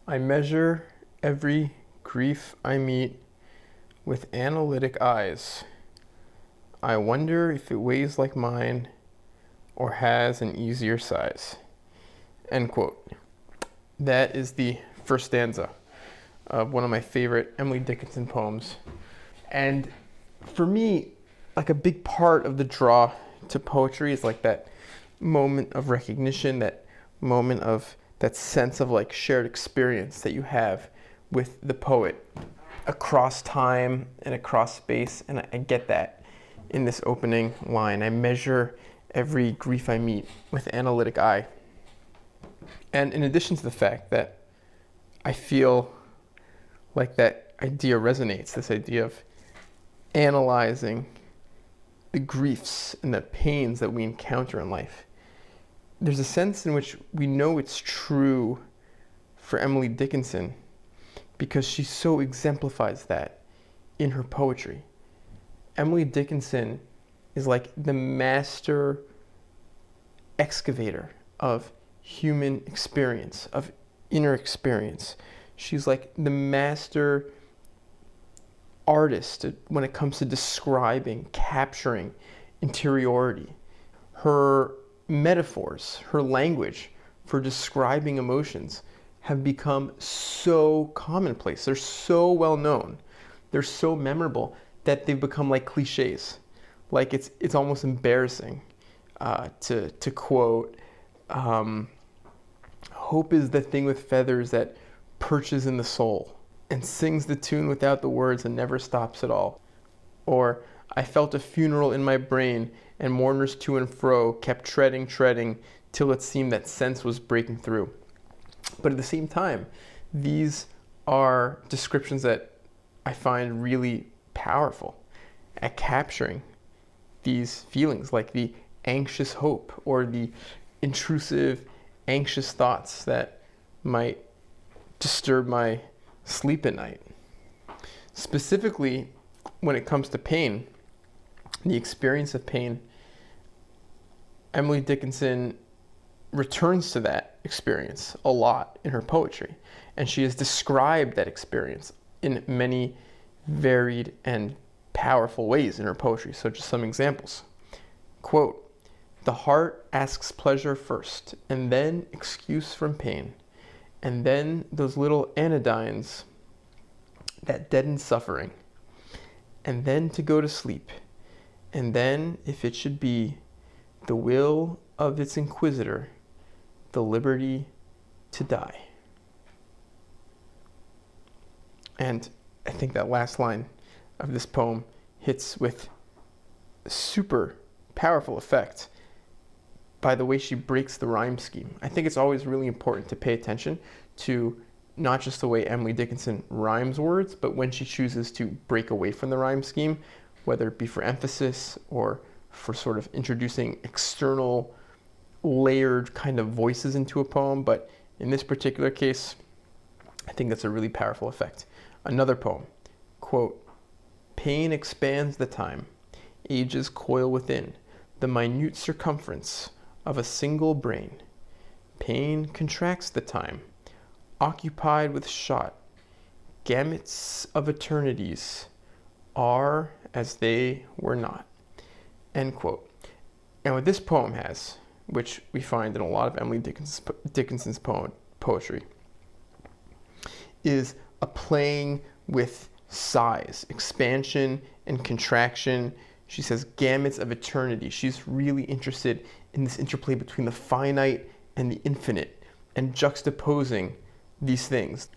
I measure every grief I meet with analytic eyes. I wonder if it weighs like mine or has an easier size. End quote. That is the first stanza of one of my favorite Emily Dickinson poems. And for me, like a big part of the draw to poetry is like that moment of recognition, that moment of that sense of like shared experience that you have with the poet across time and across space. And I get that in this opening line. I measure every grief I meet with analytic eye. And in addition to the fact that I feel like that idea resonates, this idea of analyzing the griefs and the pains that we encounter in life, there's a sense in which we know it's true for Emily Dickinson because she so exemplifies that in her poetry. Emily Dickinson is like the master excavator of human experience, of inner experience. She's like the master artist when it comes to describing, capturing interiority. Her metaphors, her language for describing emotions have become so commonplace. They're so well known. They're so memorable that they've become like cliches. Like it's almost embarrassing to quote, hope is the thing with feathers that perches in the soul and sings the tune without the words and never stops at all. Or, I felt a funeral in my brain and mourners to and fro kept treading, till it seemed that sense was breaking through. But at the same time, these are descriptions that I find really powerful at capturing these feelings, like the anxious hope or the intrusive anxious thoughts that might disturb my sleep at night. Specifically, when it comes to pain, the experience of pain, Emily Dickinson returns to that experience a lot in her poetry, and she has described that experience in many varied and powerful ways in her poetry. So just some examples. Quote, "The heart asks pleasure first, and then excuse from pain, and then those little anodynes that deaden suffering, and then to go to sleep, and then, if it should be, the will of its inquisitor, the liberty to die." And I think that last line of this poem hits with super powerful effect by the way she breaks the rhyme scheme. I think it's always really important to pay attention to not just the way Emily Dickinson rhymes words, but when she chooses to break away from the rhyme scheme, whether it be for emphasis or for sort of introducing external layered kind of voices into a poem. But in this particular case, I think that's a really powerful effect. Another poem, quote, "Pain expands the time, ages coil within the minute circumference of a single brain. Pain contracts the time, occupied with shot, gamuts of eternities are as they were not." End quote. And what this poem has, which we find in a lot of Emily Dickinson's poetry, is a playing with size, expansion and contraction. She says gamuts of eternity. She's really interested in this interplay between the finite and the infinite and juxtaposing these things.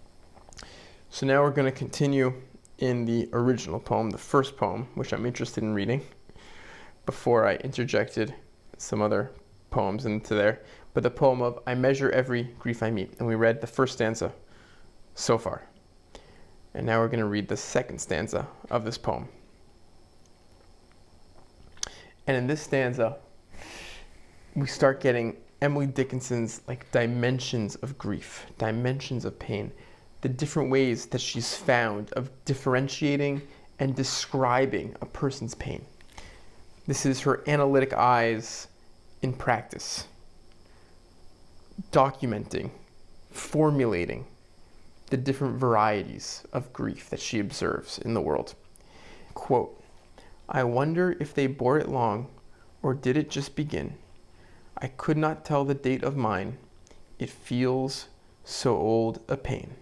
So now we're going to continue in the original poem, the first poem, which I'm interested in reading before I interjected some other poems into there. But the poem of "I measure every grief I meet." And we read the first stanza so far. And now we're going to read the second stanza of this poem. And in this stanza, we start getting Emily Dickinson's like dimensions of grief, dimensions of pain, the different ways that she's found of differentiating and describing a person's pain. This is her analytic eyes in practice, documenting, formulating the different varieties of grief that she observes in the world. Quote, "I wonder if they bore it long, or did it just begin? I could not tell the date of mine. It feels so old a pain."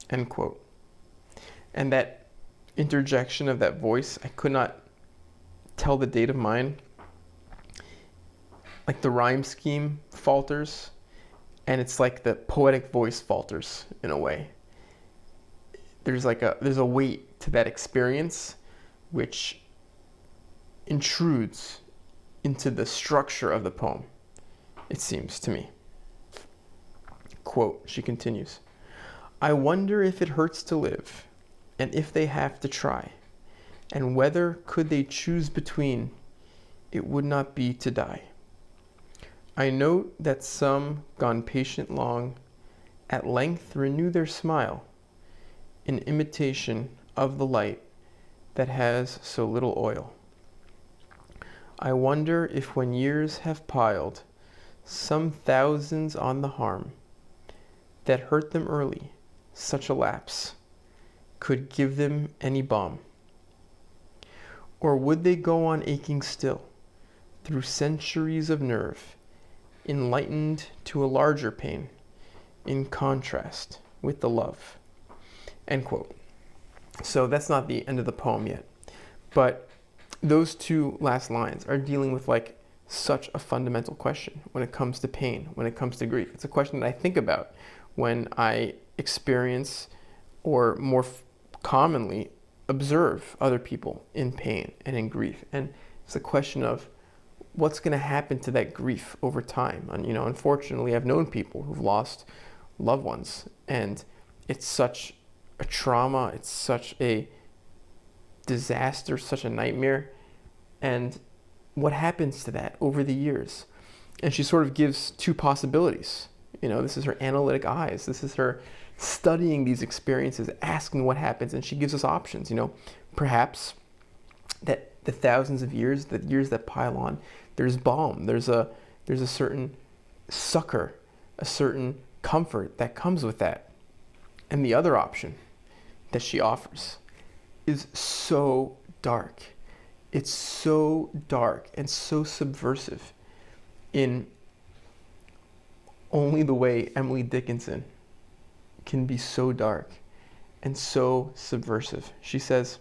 End quote. And that interjection of that voice, "I could not tell the date of mine," like the rhyme scheme falters, and it's like the poetic voice falters in a way. There's a weight to that experience which intrudes into the structure of the poem, it seems to me. Quote, she continues, "I wonder if it hurts to live, and if they have to try, and whether could they choose between, it would not be to die. I note that some, gone patient long, at length renew their smile, in imitation of the light that has so little oil. I wonder if when years have piled some thousands on the harm that hurt them early, such a lapse could give them any balm. Or would they go on aching still through centuries of nerve, enlightened to a larger pain, in contrast with the love." End quote. So that's not the end of the poem yet, but those two last lines are dealing with like such a fundamental question when it comes to pain, when it comes to grief. It's a question that I think about when I experience, or more commonly observe, other people in pain and in grief. And it's a question of what's going to happen to that grief over time. And unfortunately, I've known people who've lost loved ones, and it's such a trauma, it's such a disaster, such a nightmare. And what happens to that over the years? And she sort of gives two possibilities. This is her analytic eyes. This is her studying these experiences, asking what happens, and she gives us options. Perhaps that the thousands of years, the years that pile on, there's balm. There's a certain succor, a certain comfort that comes with that. And the other option that she offers is so dark. It's so dark and so subversive in only the way Emily Dickinson can be so dark and so subversive. She says,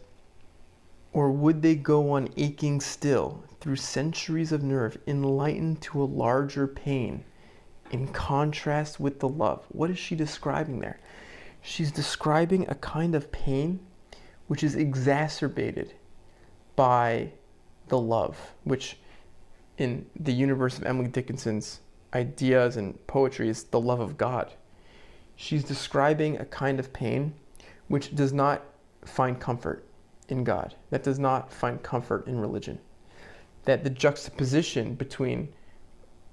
"Or would they go on aching still through centuries of nerve, enlightened to a larger pain, in contrast with the love?" What is she describing there? She's describing a kind of pain which is exacerbated by the love, which in the universe of Emily Dickinson's ideas and poetry is the love of God. She's describing a kind of pain which does not find comfort in God, that does not find comfort in religion, that the juxtaposition between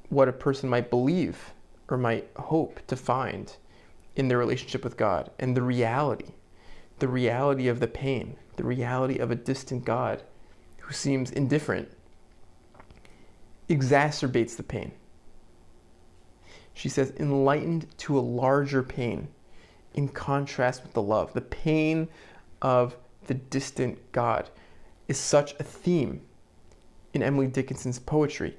what a person might believe or might hope to find in their relationship with God and the reality of the pain, the reality of a distant God who seems indifferent, exacerbates the pain. She says, enlightened to a larger pain, in contrast with the love. The pain of the distant God is such a theme in Emily Dickinson's poetry.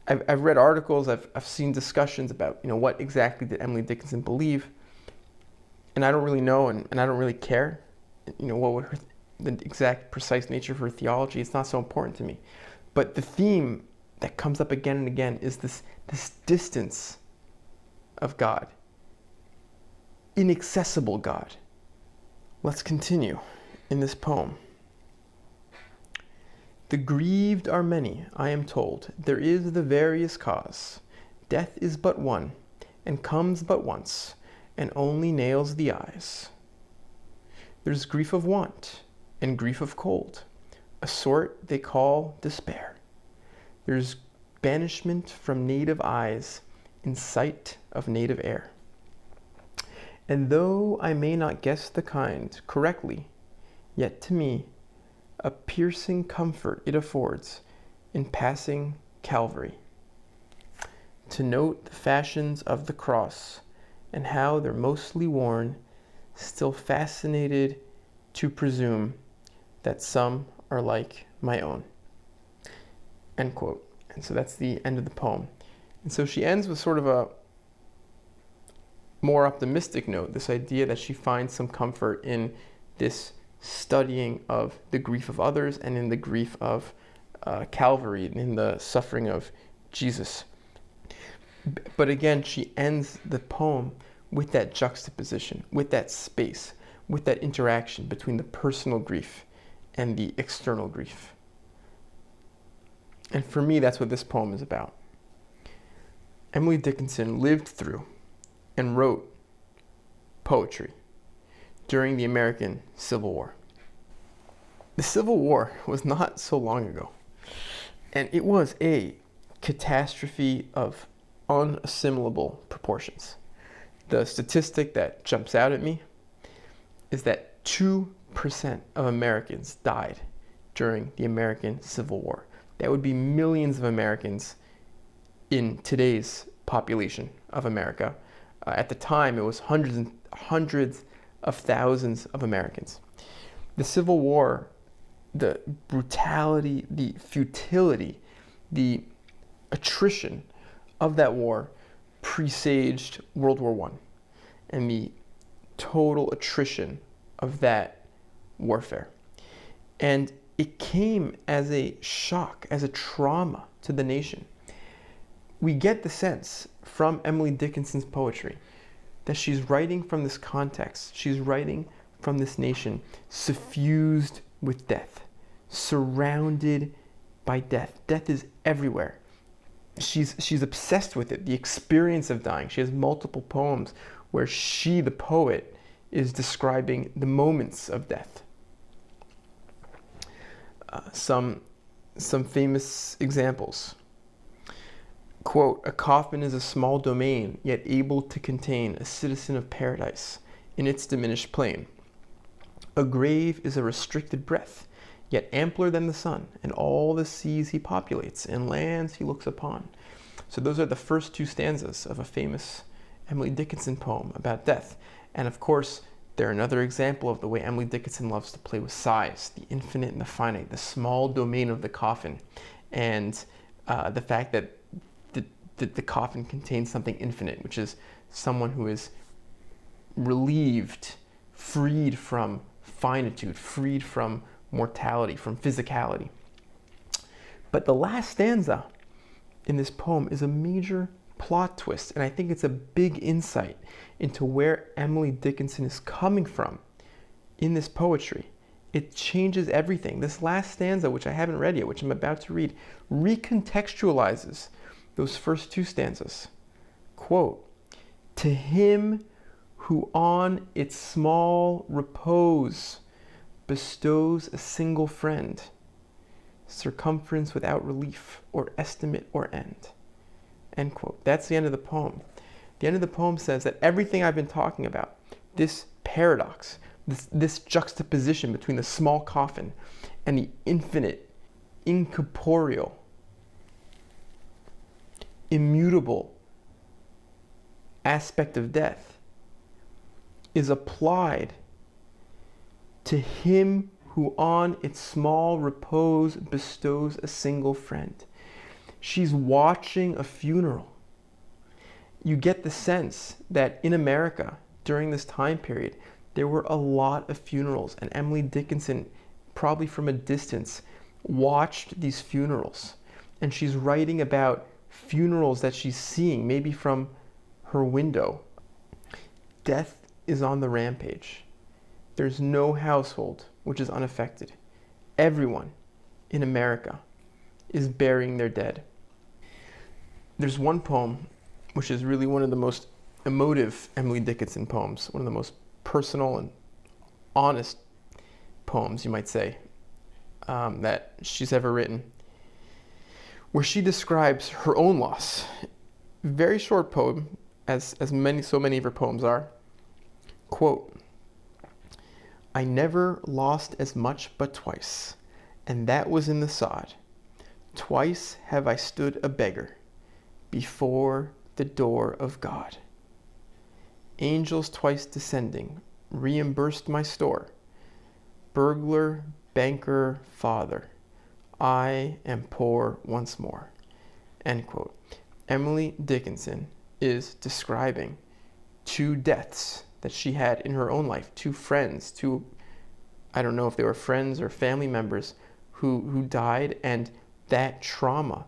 I've read articles, I've seen discussions about, what exactly did Emily Dickinson believe, and I don't really know, and I don't really care, what would the exact precise nature of her theology. It's not so important to me. But the theme that comes up again and again is this distance of God, inaccessible God. Let's continue in this poem. "The grieved are many, I am told. There is the various cause. Death is but one, and comes but once, and only nails the eyes. There's grief of want, and grief of cold, a sort they call despair. There's banishment from native eyes, in sight of native air. And though I may not guess the kind correctly, yet to me a piercing comfort it affords in passing Calvary." to note the fashions of the cross and how they're mostly worn, still fascinated to presume that some are like my own. End quote. And so that's the end of the poem. And so she ends with sort of a more optimistic note, this idea that she finds some comfort in this studying of the grief of others and in the grief of Calvary, in the suffering of Jesus. But again, she ends the poem with that juxtaposition, with that space, with that interaction between the personal grief and the external grief. And for me, that's what this poem is about. Emily Dickinson lived through and wrote poetry during the American Civil War. The Civil War was not so long ago, and it was a catastrophe of unassimilable proportions. The statistic that jumps out at me is that 2% of Americans died during the American Civil War. That would be millions of Americans in today's population of America. At the time, it was hundreds of thousands of Americans. The Civil War, the brutality, the futility, the attrition of that war presaged World War I and the total attrition of that warfare. And it came as a shock, as a trauma to the nation. We get the sense from Emily Dickinson's poetry that she's writing from this context. She's writing from this nation suffused with death, surrounded by death. Death is everywhere. She's obsessed with it, the experience of dying. She has multiple poems where she, the poet, is describing the moments of death. Some famous examples. Quote, "A coffin is a small domain, yet able to contain a citizen of paradise in its diminished plane. A grave is a restricted breath, yet ampler than the sun, and all the seas he populates, and lands he looks upon." So those are the first two stanzas of a famous Emily Dickinson poem about death. And of course, they're another example of the way Emily Dickinson loves to play with size, the infinite and the finite, the small domain of the coffin, and the fact that the coffin contains something infinite, which is someone who is relieved, freed from finitude, freed from mortality, from physicality. But the last stanza in this poem is a major plot twist, and I think it's a big insight into where Emily Dickinson is coming from in this poetry. It changes everything. This last stanza, which I haven't read yet, which I'm about to read, recontextualizes those first two stanzas. Quote, "To him who on its small repose bestows a single friend, circumference without relief or estimate or end." End quote. That's the end of the poem. The end of the poem says that everything I've been talking about, this paradox, this juxtaposition between the small coffin and the infinite, incorporeal, immutable aspect of death, is applied to him who on its small repose bestows a single friend. She's watching a funeral. You get the sense that in America during this time period, there were a lot of funerals, and Emily Dickinson, probably from a distance, watched these funerals. And she's writing about funerals that she's seeing, maybe from her window. Death is on the rampage. There's no household which is unaffected. Everyone in America is burying their dead. There's one poem which is really one of the most emotive Emily Dickinson poems, one of the most personal and honest poems, you might say, that she's ever written, where she describes her own loss. Very short poem, as so many of her poems are. Quote, "I never lost as much but twice, and that was in the sod. Twice have I stood a beggar, before the door of God. Angels twice descending reimbursed my store. Burglar, banker, father, I am poor once more. End quote. Emily Dickinson is describing two deaths that she had in her own life, two friends, I don't know if they were friends or family members who died, and that trauma,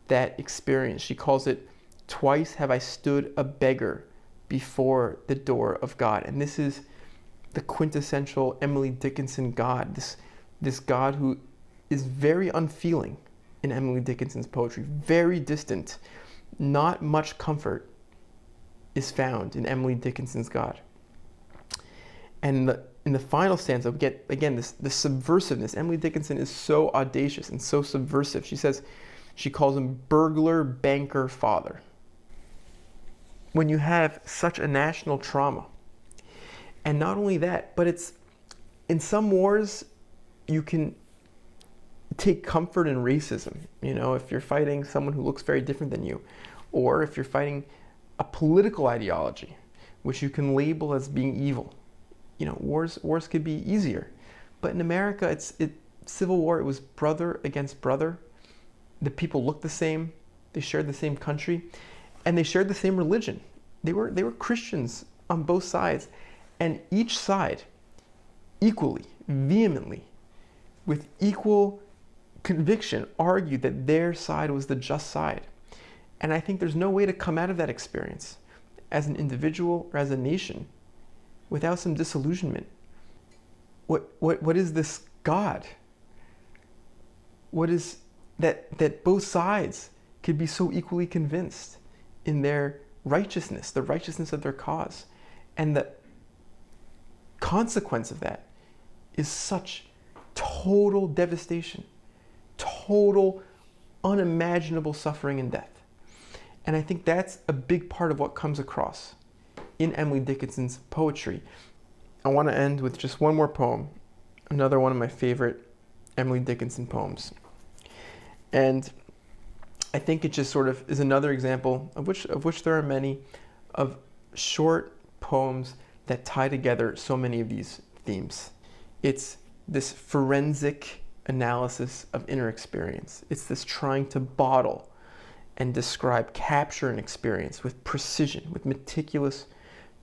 that experience. She calls it, twice have I stood a beggar before the door of God. And this is the quintessential Emily Dickinson God, this God who is very unfeeling in Emily Dickinson's poetry, very distant. Not much comfort is found in Emily Dickinson's God. And in the final stanza, we get, again, the subversiveness. Emily Dickinson is so audacious and so subversive. She says, she calls him burglar, banker, father. When you have such a national trauma, and not only that, but it's, in some wars, you can take comfort in racism. You know, if you're fighting someone who looks very different than you, or if you're fighting a political ideology, which you can label as being evil. You know, wars could be easier. But in America, Civil War, it was brother against brother. The people looked the same, they shared the same country, and they shared the same religion. They were Christians on both sides, and each side equally, vehemently, with equal conviction, argued that their side was the just side. And I think there's no way to come out of that experience as an individual or as a nation without some disillusionment. What is this God? What is that both sides could be so equally convinced in their righteousness, the righteousness of their cause. And the consequence of that is such total devastation, total unimaginable suffering and death. And I think that's a big part of what comes across in Emily Dickinson's poetry. I want to end with just one more poem, another one of my favorite Emily Dickinson poems. And I think it just sort of is another example, of which there are many, of short poems that tie together so many of these themes. It's this forensic analysis of inner experience. It's this trying to bottle and describe, capture an experience with precision, with meticulous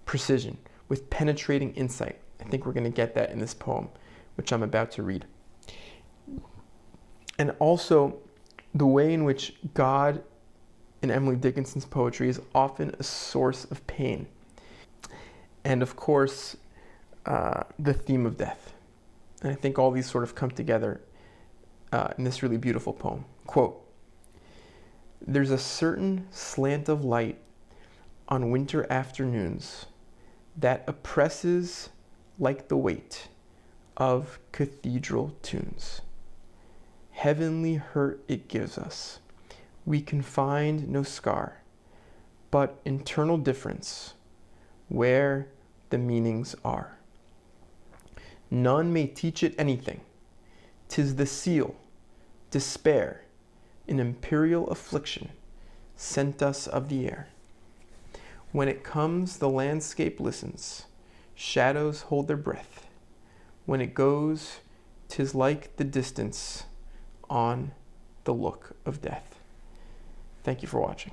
precision, with penetrating insight. I think we're going to get that in this poem, which I'm about to read. And also, the way in which God in Emily Dickinson's poetry is often a source of pain. And of course, the theme of death. And I think all these sort of come together in this really beautiful poem. Quote, "There's a certain slant of light on winter afternoons that oppresses like the weight of cathedral tunes. Heavenly hurt it gives us. We can find no scar, but internal difference where the meanings are. None may teach it anything. 'Tis the seal, despair, an imperial affliction sent us of the air. When it comes, the landscape listens. Shadows hold their breath. When it goes, 'tis like the distance on the look of death." Thank you for watching.